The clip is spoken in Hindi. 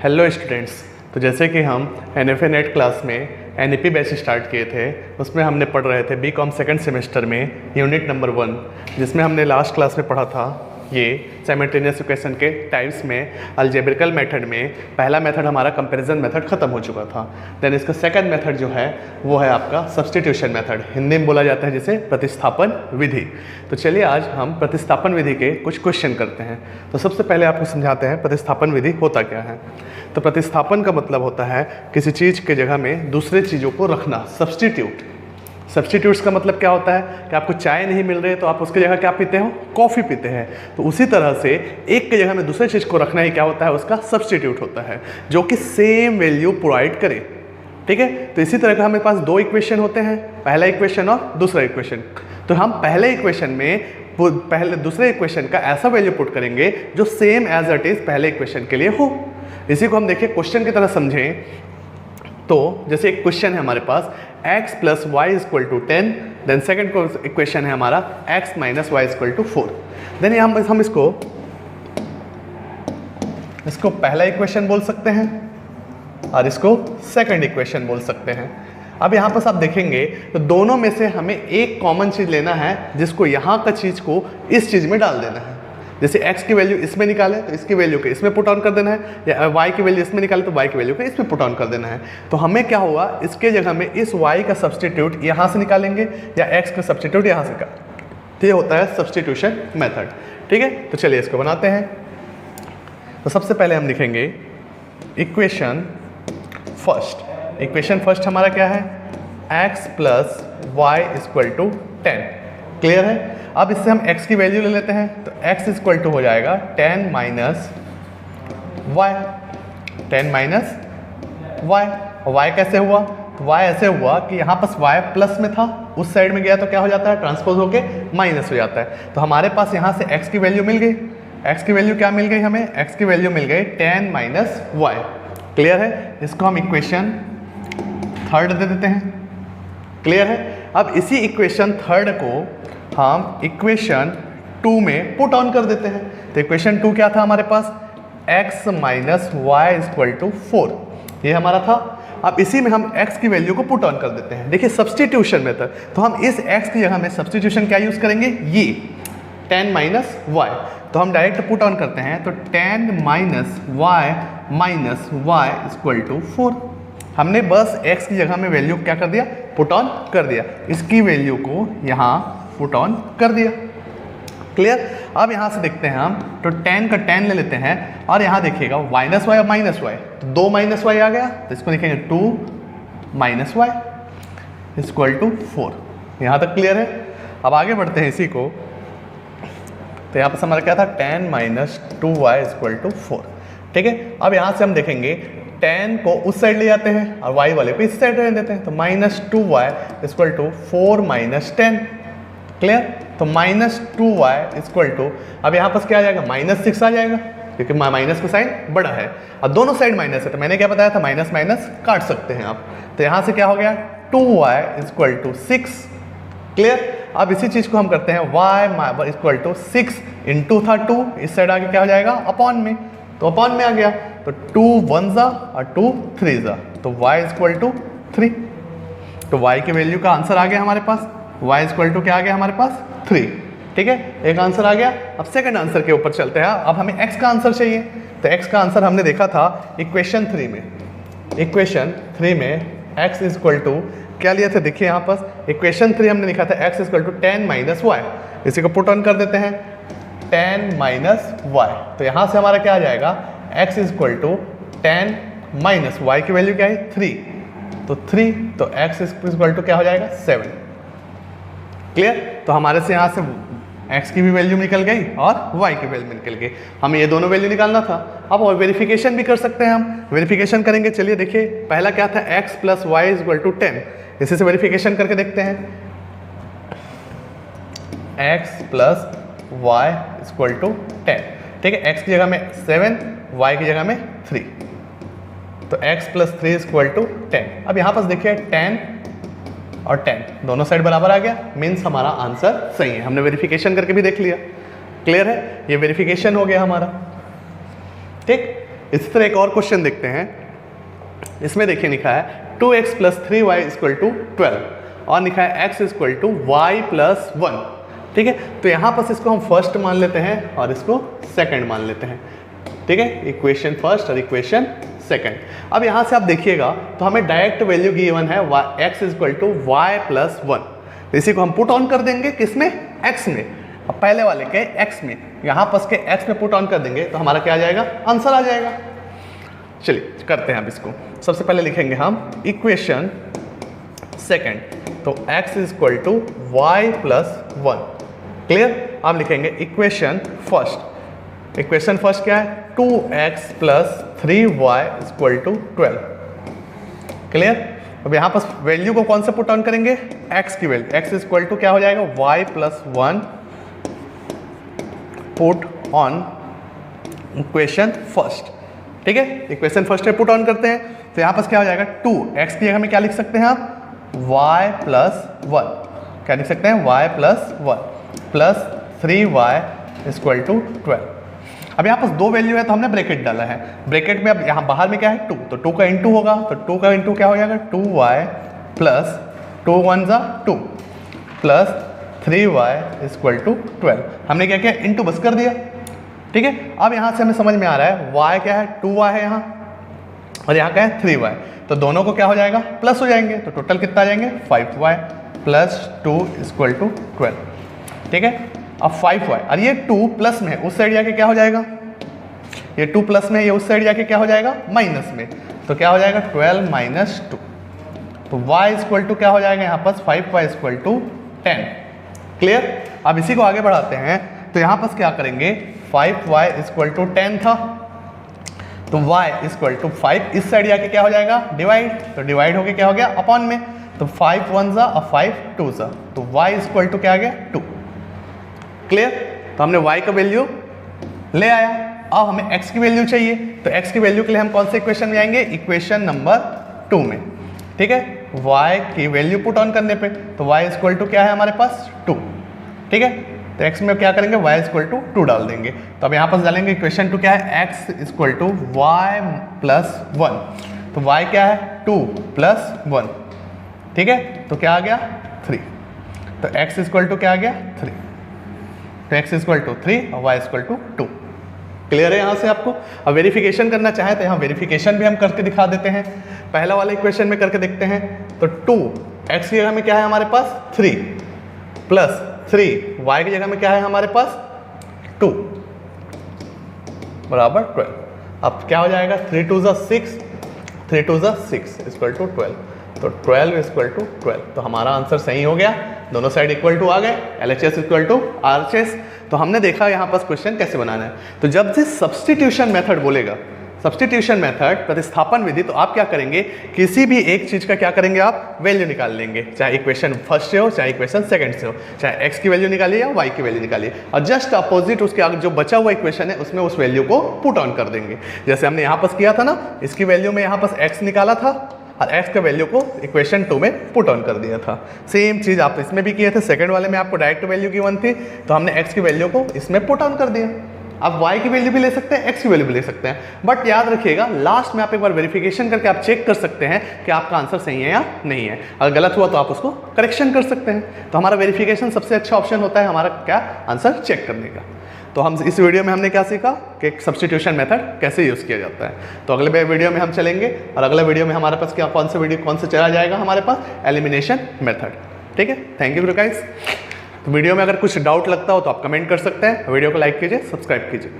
Hello students. तो जैसे कि हम NFA नेट क्लास में NEP बैच स्टार्ट किए थे, उसमें हमने पढ़ रहे थे BCom सेकंड सेमेस्टर में यूनिट नंबर 1, जिसमें हमने लास्ट क्लास में पढ़ा था ये साइमल्टेनियस इक्वेशन के टाइप्स में अलजेब्रिकल मेथड में पहला मेथड हमारा कंपैरिजन मेथड ख़त्म हो चुका था। देन इसका सेकंड मेथड जो है वो है आपका सब्स्टिट्यूशन मेथड, हिंदी में बोला जाता है जिसे प्रतिस्थापन विधि। तो चलिए आज हम प्रतिस्थापन विधि के कुछ क्वेश्चन करते हैं। तो सबसे पहले आपको समझाते हैं प्रतिस्थापन विधि होता क्या है। तो प्रतिस्थापन का मतलब होता है किसी चीज़ के जगह में दूसरे चीज़ों को रखना, सब्स्टिट्यूट। सब्स्टिट्यूट्स का मतलब क्या होता है कि आपको चाय नहीं मिल रही है तो आप उसकी जगह क्या पीते हो, कॉफ़ी पीते हैं। तो उसी तरह से एक की जगह में दूसरे चीज़ को रखना ही क्या होता है, उसका सब्स्टिट्यूट होता है, जो कि सेम वैल्यू प्रोवाइड करे। ठीक है। तो इसी तरह का हमारे पास दो इक्वेशन होते हैं, पहला इक्वेशन और दूसरा इक्वेशन। तो हम पहले इक्वेशन में दूसरे इक्वेशन का ऐसा वैल्यू पुट करेंगे जो सेम एज इट इज़ पहले इक्वेशन के लिए हो। इसी को हम देखिए क्वेश्चन की तरह समझें। तो जैसे एक क्वेश्चन है हमारे पास x plus y equal to 10, then second equation है हमारा x minus y equal to 4। Then हम इसको पहला इक्वेशन बोल सकते हैं और इसको सेकंड इक्वेशन बोल सकते हैं। अब यहाँ पर आप देखेंगे तो दोनों में से हमें एक कॉमन चीज़ लेना है, जिसको यहाँ का चीज़ को इस चीज़ में डाल देना है। जैसे x की वैल्यू इसमें निकाले तो इसकी वैल्यू को इसमें पुट ऑन कर देना है, या y की वैल्यू इसमें निकाले तो y की वैल्यू को इसमें पुट ऑन कर देना है। तो हमें क्या हुआ, इसके जगह में इस y का सब्स्टिट्यूट यहाँ से निकालेंगे या x का सब्स्टिट्यूट यहाँ से तो ये होता है सब्स्टिट्यूशन मेथड। ठीक है। तो चलिए इसको बनाते हैं। तो सबसे पहले हम लिखेंगे इक्वेशन फर्स्ट हमारा क्या है, x plus y equal to 10। Clear है। अब इससे हम x की वैल्यू ले लेते हैं। तो x इक्वल टू हो जाएगा 10 माइनस वाई, 10 माइनस वाई। और y कैसे हुआ, तो y ऐसे हुआ कि यहाँ पर y प्लस में था, उस साइड में गया तो क्या हो जाता है, ट्रांसपोज होके माइनस हो जाता है। तो हमारे पास यहाँ से x की वैल्यू मिल गई। x की वैल्यू क्या मिल गई हमें, x की वैल्यू मिल गई 10 माइनस वाई। क्लियर है। इसको हम इक्वेशन थर्ड दे देते हैं। क्लियर है। अब इसी इक्वेशन थर्ड को हम इक्वेशन 2 में पुट ऑन कर देते हैं। तो इक्वेशन 2 क्या था हमारे पास, x minus y equal to 4, ये हमारा था। अब इसी में हम x की वैल्यू को पुट ऑन कर देते हैं। देखिए सब्स्टिट्यूशन मेथड, तो हम इस x की जगह में सब्स्टिट्यूशन क्या यूज़ करेंगे, ये 10 माइनस वाई। तो हम डायरेक्ट पुट ऑन करते हैं। तो 10 माइनस वाई इक्वल टू 4। हमने बस x की जगह में वैल्यू क्या कर दिया, पुट ऑन कर दिया। इसकी वैल्यू को यहाँ पुट ऑन कर दिया। क्लियर। अब यहाँ से देखते हैं हम, तो 10 का 10 ले लेते हैं और यहाँ देखिएगा माइनस वाई और माइनस वाई, तो 2 माइनस वाई आ गया। तो इसको लिखेंगे 2 माइनस वाई इक्वल टू 4। यहाँ तक क्लियर है। अब आगे बढ़ते हैं इसी को। तो यहाँ पर हमारा क्या था, 10 माइनस 2y इक्वल टू 4। ठीक है। अब यहाँ से हम देखेंगे 10 को उस साइड ले जाते हैं और y वाले को इस साइड रहने देते हैं। तो minus 2y equal to 4 minus 10। Clear. तो माइनस 2y इक्वल टू, अब यहाँ पर क्या आ जाएगा, माइनस 6 आ जाएगा, क्योंकि माइनस का साइन बड़ा है और दोनों साइड माइनस है। तो मैंने क्या बताया था, माइनस माइनस काट सकते हैं आप। तो यहाँ से क्या हो गया, 2y इक्वल टू 6। क्लियर। अब इसी चीज़ को हम करते हैं, y इक्वल टू 6 इंटू था 2, इस साइड आगे क्या हो जाएगा, अपॉन में। तो अपॉन में आ गया। तो 2 1 जा और 2 3 जा, तो y इक्वल टू 3। तो y की वैल्यू का आंसर आ गया हमारे पास, y इक्वल टू क्या आ गया हमारे पास, 3। ठीक है। एक आंसर आ गया। अब सेकंड आंसर के ऊपर चलते हैं। अब हमें x का आंसर चाहिए। तो x का आंसर हमने देखा था इक्वेशन 3 में। इक्वेशन 3 में x इक्वल टू क्या लिया था, देखिए यहाँ पर इक्वेशन 3 हमने लिखा था x equal to 10 minus y. इसी को पुट ऑन कर देते हैं, 10 माइनस वाई। तो यहाँ से हमारा क्या आ जाएगा, x equal to 10 minus y की वैल्यू क्या है, 3। तो 3, तो x इक्वल टू क्या हो जाएगा, 7। क्लियर। तो हमारे से यहाँ से x की भी वैल्यू निकल गई और y की वैल्यू निकल गई। हमें ये दोनों वैल्यू निकालना था। अब और वेरिफिकेशन भी कर सकते हैं हम। वेरिफिकेशन करेंगे। चलिए देखिए, पहला क्या था, x plus y equal to 10। इसी से वेरिफिकेशन करके देखते हैं। x plus y equal to 10। ठीक है। x की जगह में 7, y की जगह में 3। तो x प्लस 3 इक्वल टू 10। अब यहाँ पर देखिए 10 और 10 दोनों साइड बराबर आ गया, मीन्स हमारा आंसर सही है। हमने वेरिफिकेशन करके भी देख लिया। क्लियर है। ये वेरिफिकेशन हो गया हमारा। ठीक। इसी तरह एक और क्वेश्चन देखते हैं। इसमें देखिए लिखा है 2x + 3y = 12 और लिखा है x = y + 1। ठीक है, तो यहाँ पर इसको हम फर्स्ट मान लेते हैं और इसको सेकंड मान लेते हैं। ठीक है, इक्वेशन फर्स्ट और इक्वेशन सेकंड। अब यहाँ से आप देखिएगा तो हमें डायरेक्ट वैल्यू गिवन है x = y + 1। तो इसी को हम पुट ऑन कर देंगे किसमें, x में। अब पहले वाले के x में, यहाँ पर के x में पुट ऑन कर देंगे तो हमारा क्या आ जाएगा, आंसर आ जाएगा। चलिए करते हैं अब इसको। सबसे पहले लिखेंगे हम इक्वेशन सेकंड, तो x = y + 1। क्लियर। अब लिखेंगे इक्वेशन फर्स्ट। इक्वेशन फर्स्ट क्या है, 2x + 3y = 12। क्लियर। अब यहाँ पर वैल्यू को कौन सा पुट ऑन करेंगे, x की वैल्यू। x = क्या हो जाएगा, y + 1 put on equation first. ठीक है, इक्वेशन फर्स्ट में पुट ऑन करते हैं तो यहाँ पर क्या हो जाएगा, 2x की जगह में क्या लिख सकते हैं आप, y + 1। क्या लिख सकते हैं, y + 1 + 3y = 12। अब यहाँ पर दो वैल्यू है तो हमने ब्रैकेट डाला है। ब्रैकेट में अब यहाँ बाहर में क्या है, 2, तो 2 का इंटू होगा, तो 2 का इंटू क्या हो जाएगा, 2y + 2 1 = 2 + 3y = 12। हमने क्या किया, इंटू बस कर दिया। ठीक है, अब यहाँ से हमें समझ में आ रहा है y क्या है, 2y है यहाँ, और यहाँ क्या है 3y, तो दोनों को क्या हो जाएगा, प्लस हो जाएंगे। तो टोटल कितना आ जाएंगे, 5y + 2 = 12। ठीक है, अब 5y और ये 2 प्लस में है, उस साइड जाके क्या हो जाएगा, ये 2 प्लस में, ये उस साइड जाके क्या हो जाएगा, माइनस में। तो क्या हो जाएगा, 12 - 2। तो y = क्या हो जाएगा यहाँ पर, 5y = 10। क्लियर। अब इसी को आगे बढ़ाते हैं तो यहाँ पर क्या करेंगे, 5y = 10 था, तो y = 5, इस साइड जाके क्या हो जाएगा, डिवाइड। तो डिवाइड होके क्या हो गया, अपॉन में। तो 5 1 ज़ा और 5 2 ज़ा, तो y = क्या आ गया, 2। क्लियर। तो हमने y का वैल्यू ले आया। अब हमें x की वैल्यू चाहिए, तो x की वैल्यू के लिए हम कौन से इक्वेशन में आएंगे, इक्वेशन नंबर 2 में। ठीक है, y की वैल्यू पुट ऑन करने पे, तो y = क्या है हमारे पास, 2। ठीक है, तो x में क्या करेंगे, y = 2 डाल देंगे। तो अब यहाँ पर डालेंगे इक्वेशन 2 क्या है, x = y + 1। तो y क्या है, 2 + 1। ठीक है, तो क्या आ गया, 3। तो x = क्या आ गया, 3। तो x = 3 और y = 2। क्लियर है यहाँ से आपको। अब वेरिफिकेशन करना चाहे तो यहाँ वेरिफिकेशन भी हम करके दिखा देते हैं। पहला वाला इक्वेशन में करके देखते हैं, तो 2x की जगह में क्या है हमारे पास, 3 + 3y की जगह में क्या है हमारे पास, 2 = 12। अब क्या हो जाएगा, 3 2 = 6, 3 2 = 6 = 12। तो 12 = 12। तो हमारा आंसर सही हो गया, दोनों साइड इक्वल टू आ गए, LHS = RHS। तो हमने देखा यहाँ पर क्वेश्चन कैसे बनाना है। तो जब से सब्स्टिट्यूशन मेथड बोलेगा, सब्स्टिट्यूशन मेथड, प्रतिस्थापन विधि, तो आप क्या करेंगे, किसी भी एक चीज़ का क्या करेंगे, आप वैल्यू निकाल लेंगे, चाहे इक्वेशन फर्स्ट से हो, चाहे इक्वेशन सेकंड से हो, चाहे x की वैल्यू निकालिए या y की वैल्यू निकालिए, और जस्ट अपोजिट उसके आगे जो बचा हुआ इक्वेशन है उसमें उस वैल्यू को पुट ऑन कर देंगे। जैसे हमने यहाँ पर किया था ना, इसकी वैल्यू में यहाँ पर x निकाला था और x का वैल्यू को इक्वेशन 2 में पुट ऑन कर दिया था। सेम चीज़ आप इसमें भी किए थे। सेकंड वाले में आपको डायरेक्ट वैल्यू गिवन थी, तो हमने x की वैल्यू को इसमें पुट ऑन कर दिया। आप y की वैल्यू भी ले सकते हैं, x की वैल्यू भी ले सकते हैं, बट याद रखिएगा लास्ट में आप एक बार वेरिफिकेशन करके आप चेक कर सकते हैं कि आपका आंसर सही है या नहीं है। अगर गलत हुआ तो आप उसको करेक्शन कर सकते हैं। तो हमारा वेरिफिकेशन सबसे अच्छा ऑप्शन होता है हमारा क्या, आंसर चेक करने का। तो हम इस वीडियो में हमने क्या सीखा कि सब्स्टिट्यूशन मेथड कैसे यूज़ किया जाता है। तो अगले वीडियो में हम चलेंगे, और अगले वीडियो में हमारे पास क्या, कौन से चला जाएगा हमारे पास, एलिमिनेशन मेथड। ठीक है, थैंक यू गाइस। तो वीडियो में अगर कुछ डाउट लगता हो तो आप कमेंट कर सकते हैं। वीडियो को लाइक कीजिए, सब्सक्राइब कीजिए।